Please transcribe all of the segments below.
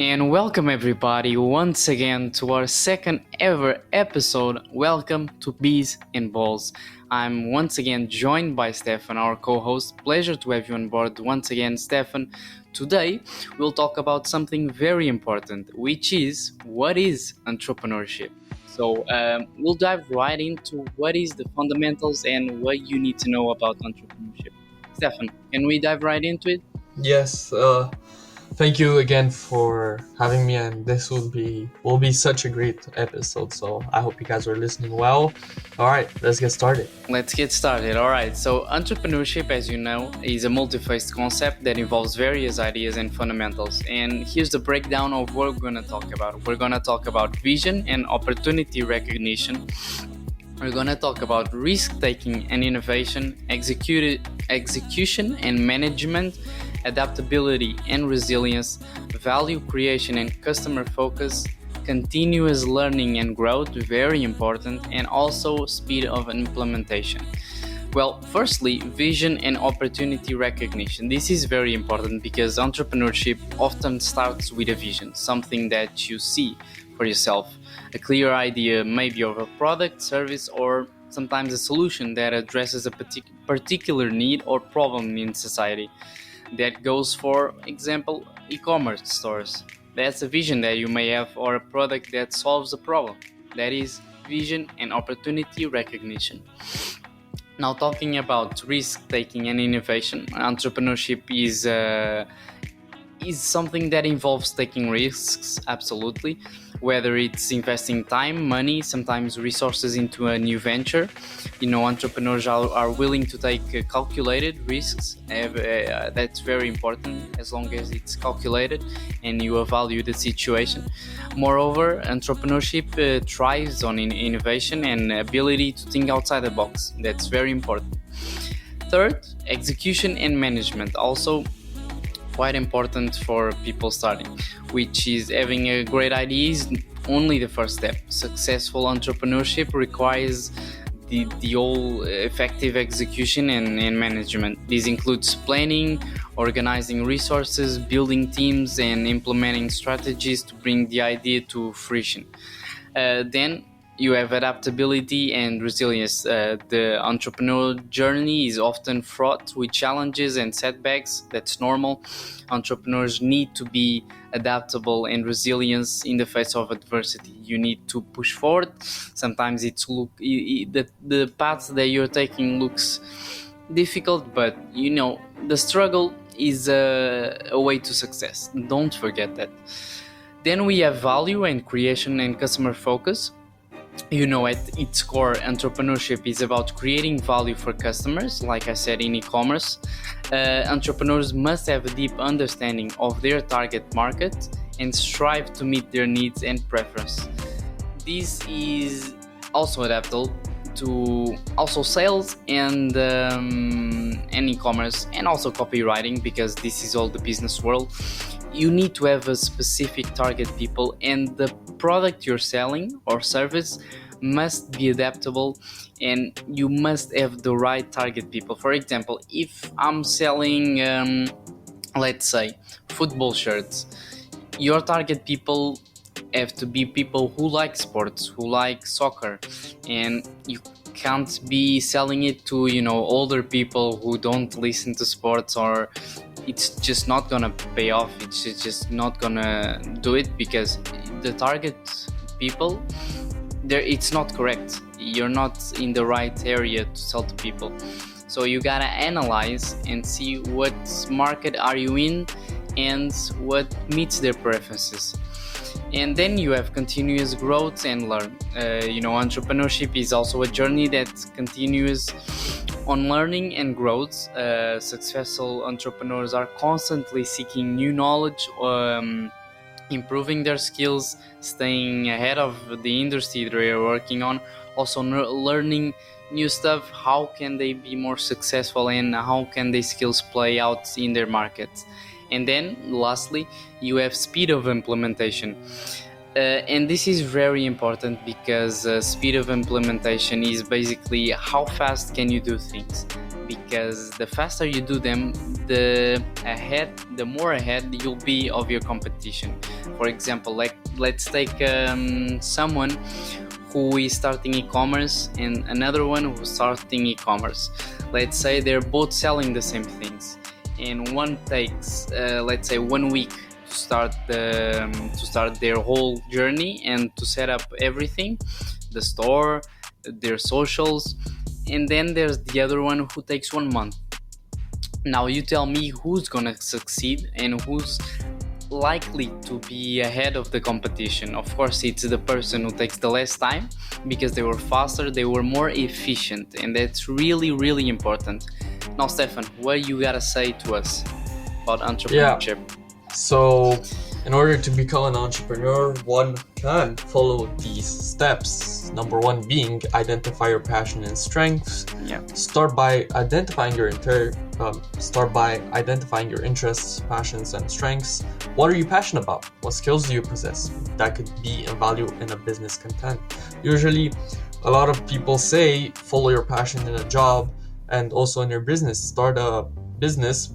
And welcome everybody once again to our second ever episode. Welcome to Biz&Balls. I'm once again joined by Stefan, our co-host. Pleasure to have you on board once again, Stefan. Today we'll talk about something very important, which is what is entrepreneurship. We'll dive right into what is the fundamentals and what you need to know about entrepreneurship. Stefan, can we dive right into it? Yes, thank you again for having me, and this will be such a great episode. So I hope you guys are listening well. All right, let's get started. Let's get started. All right. So, entrepreneurship, as you know, is a multi-phased concept that involves various ideas and fundamentals. And here's the breakdown of what we're going to talk about. We're going to talk about vision and opportunity recognition. We're going to talk about risk-taking and innovation, execution and management, adaptability and resilience, value creation and customer focus, continuous learning and growth, very important, and also speed of implementation. Well, firstly, vision and opportunity recognition. This is very important because entrepreneurship often starts with a vision, something that you see for yourself, a clear idea maybe of a product, service, or sometimes a solution that addresses a particular need or problem in society. That goes, for example, e-commerce stores. That's a vision that you may have, or a product that solves a problem. That is vision and opportunity recognition. Now, talking about risk-taking and innovation, entrepreneurship is something that involves taking risks, absolutely, whether it's investing time, money, sometimes resources into a new venture. Entrepreneurs are willing to take calculated risks. That's very important, as long as it's calculated and you evaluate the situation. Moreover, entrepreneurship thrives on innovation and ability to think outside the box. That's very important. Third, execution and management. Also quite important for people starting, which is having a great idea is only the first step. Successful entrepreneurship requires the whole effective execution and management. This includes planning, organizing resources, building teams, and implementing strategies to bring the idea to fruition. Then you have adaptability and resilience. The entrepreneurial journey is often fraught with challenges and setbacks. That's normal. Entrepreneurs need to be adaptable and resilient in the face of adversity. You need to push forward. Sometimes the path that you're taking looks difficult, but the struggle is a way to success. Don't forget that. Then we have value and creation and customer focus. At its core, entrepreneurship is about creating value for customers. Like I said, in e-commerce, entrepreneurs must have a deep understanding of their target market and strive to meet their needs and preference. This is also adaptable to also sales and e-commerce, and also copywriting, because this is all the business world. You need to have a specific target people, and the product you're selling or service must be adaptable, and you must have the right target people. For example, if I'm selling let's say football shirts, your target people have to be people who like sports, who like soccer, and you can't be selling it to older people who don't listen to sports, or it's just not gonna pay off. It's just not gonna do it because the target people there, it's not correct. You're not in the right area to sell to people. So you gotta analyze and see what market are you in and what meets their preferences. And then you have continuous growth and learn. Entrepreneurship is also a journey that continues on learning and growth. Successful entrepreneurs are constantly seeking new knowledge, improving their skills, staying ahead of the industry they are working on, also learning new stuff. How can they be more successful, and how can their skills play out in their market? And then lastly, you have speed of implementation. And this is very important because speed of implementation is basically how fast can you do things. because the faster you do them, the more ahead you'll be of your competition. For example, let's take someone who is starting e-commerce and another one who's starting e-commerce. Let's say they're both selling the same things, and one takes let's say 1 week to start their whole journey and to set up everything, the store, their socials, and then there's the other one who takes 1 month. Now you tell me who's gonna succeed and who's likely to be ahead of the competition. Of course, it's the person who takes the less time, because they were faster, they were more efficient, and that's really, really important. Now, Stefan, what you gotta say to us about entrepreneurship? So, in order to become an entrepreneur, one can follow these steps. Number one being identify your passion and strengths. Start by identifying your interests, passions, and strengths. What are you passionate about? What skills do you possess that could be of value in a business content? Usually, a lot of people say follow your passion in a job and also in your business. Start a business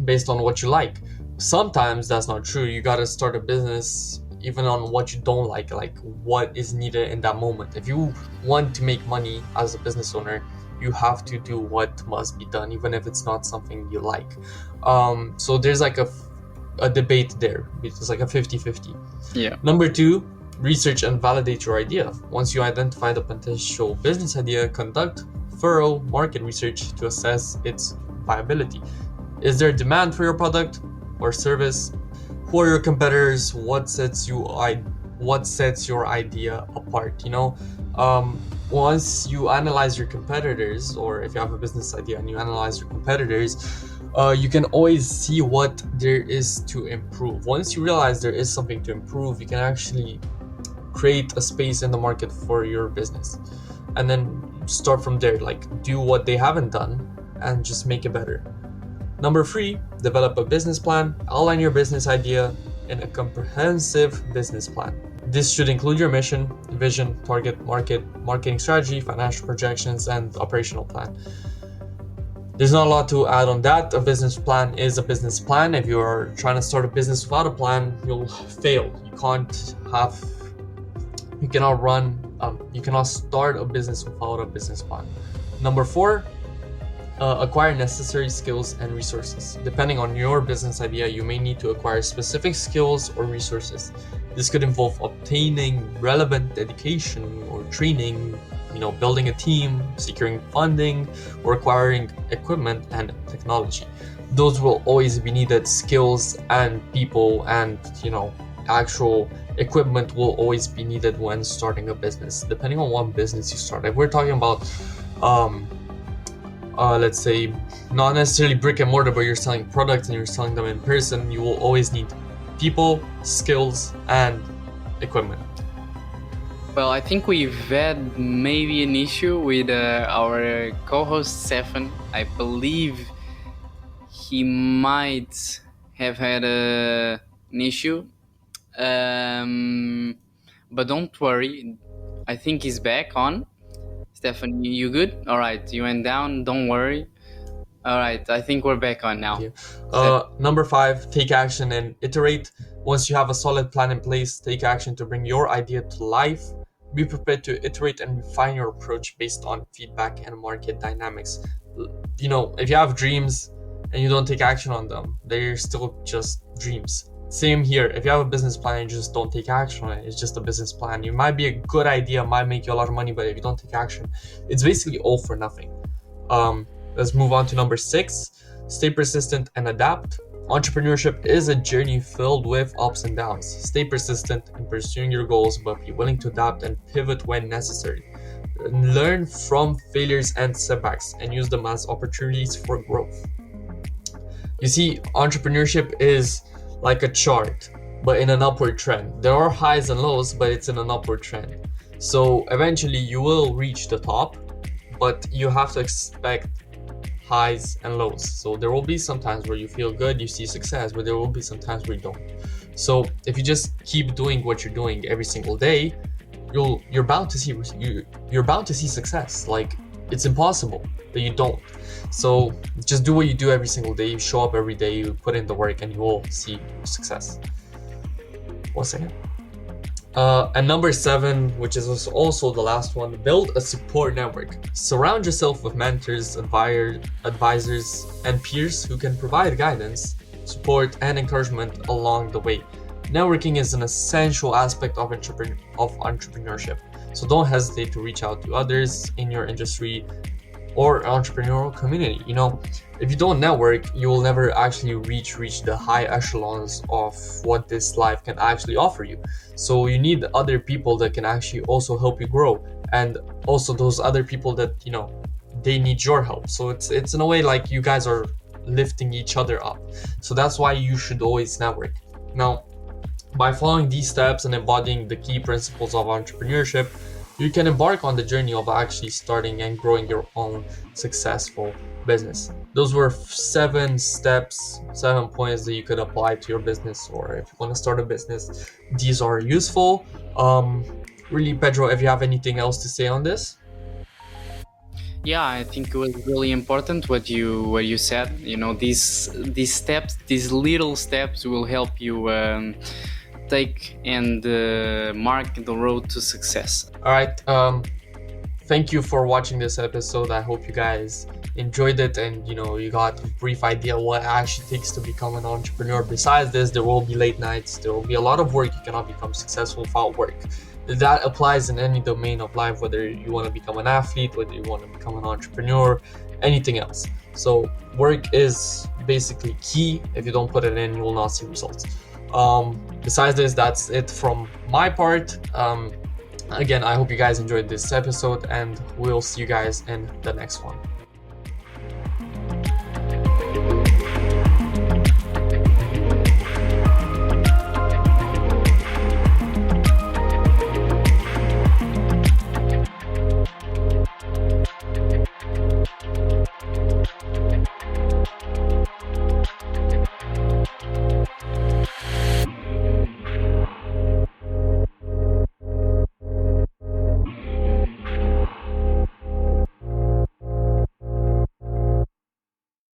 based on what you like. Sometimes that's not true. You gotta start a business even on what you don't like what is needed in that moment. If you want to make money as a business owner, you have to do what must be done, even if it's not something you like. So there's like a debate there. It's like a 50-50. Number two, research and validate your idea. Once you identify the potential business idea, conduct thorough market research to assess its viability. Is there demand for your product or service? Who are your competitors? What sets your idea apart? Once you analyze your competitors, or if you have a business idea and you analyze your competitors, you can always see what there is to improve. Once you realize there is something to improve, you can actually create a space in the market for your business, and then start from there. Do what they haven't done and just make it better. Number three, develop a business plan. Outline your business idea in a comprehensive business plan. This should include your mission, vision, target market, marketing strategy, financial projections, and operational plan. There's not a lot to add on that. A business plan is a business plan. If you're trying to start a business without a plan, you'll fail. You cannot start a business without a business plan. Number four, acquire necessary skills and resources. Depending on your business idea, you may need to acquire specific skills or resources. This could involve obtaining relevant education or training, building a team, securing funding, or acquiring equipment and technology. Those will always be needed. Skills and people and, actual equipment will always be needed when starting a business, depending on what business you start. If we're talking about let's say not necessarily brick and mortar, but you're selling products and you're selling them in person, you will always need people, skills, and equipment. Well, I think we've had maybe an issue with our co-host Stefan. I believe he might have had an issue, but don't worry, I think he's back on. Stefan, you good? All right, you went down, don't worry. All right, I think we're back on now. Number five, take action and iterate. Once you have a solid plan in place, take action to bring your idea to life. Be prepared to iterate and refine your approach based on feedback and market dynamics. If you have dreams and you don't take action on them, they're still just dreams. Same here. If you have a business plan and you just don't take action on it, it's just a business plan. It might be a good idea, might make you a lot of money, but if you don't take action, it's basically all for nothing. Let's move on to number six. Stay persistent and adapt. Entrepreneurship is a journey filled with ups and downs. Stay persistent in pursuing your goals, but be willing to adapt and pivot when necessary. Learn from failures and setbacks and use them as opportunities for growth. You see, entrepreneurship is like a chart, but in an upward trend. There are highs and lows, but it's in an upward trend. So eventually you will reach the top, but you have to expect highs and lows. So there will be some times where you feel good, you see success, but there will be some times where you don't. So if you just keep doing what you're doing every single day, you're bound to see success. it's impossible that you don't. So just do what you do every single day. You show up every day, you put in the work, and you will see success. 1 second. And number 7, which is also the last one, build a support network. Surround yourself with mentors, advisors, and peers who can provide guidance, support, and encouragement along the way. Networking is an essential aspect of entrepreneurship. So don't hesitate to reach out to others in your industry or entrepreneurial community. If you don't network, you will never actually reach the high echelons of what this life can actually offer you. So you need other people that can actually also help you grow, and also those other people that they need your help. So it's in a way like you guys are lifting each other up. So that's why you should always network. Now, by following these steps and embodying the key principles of entrepreneurship, you can embark on the journey of actually starting and growing your own successful business. Those were 7 steps, 7 points that you could apply to your business, or if you want to start a business, these are useful. Really, Pedro, if you have anything else to say on this? Yeah, I think it was really important what you said. These steps, these little steps, will help you take and mark the road to success. All right. Thank you for watching this episode. I hope you guys enjoyed it, and you got a brief idea what it actually takes to become an entrepreneur. Besides this, there will be late nights, there will be a lot of work. You cannot become successful without work. That applies in any domain of life, whether you want to become an athlete, whether you want to become an entrepreneur, anything else. So work is basically key. If you don't put it in, you will not see results. Besides this, that's it from my part. Again, I hope you guys enjoyed this episode, and we'll see you guys in the next one.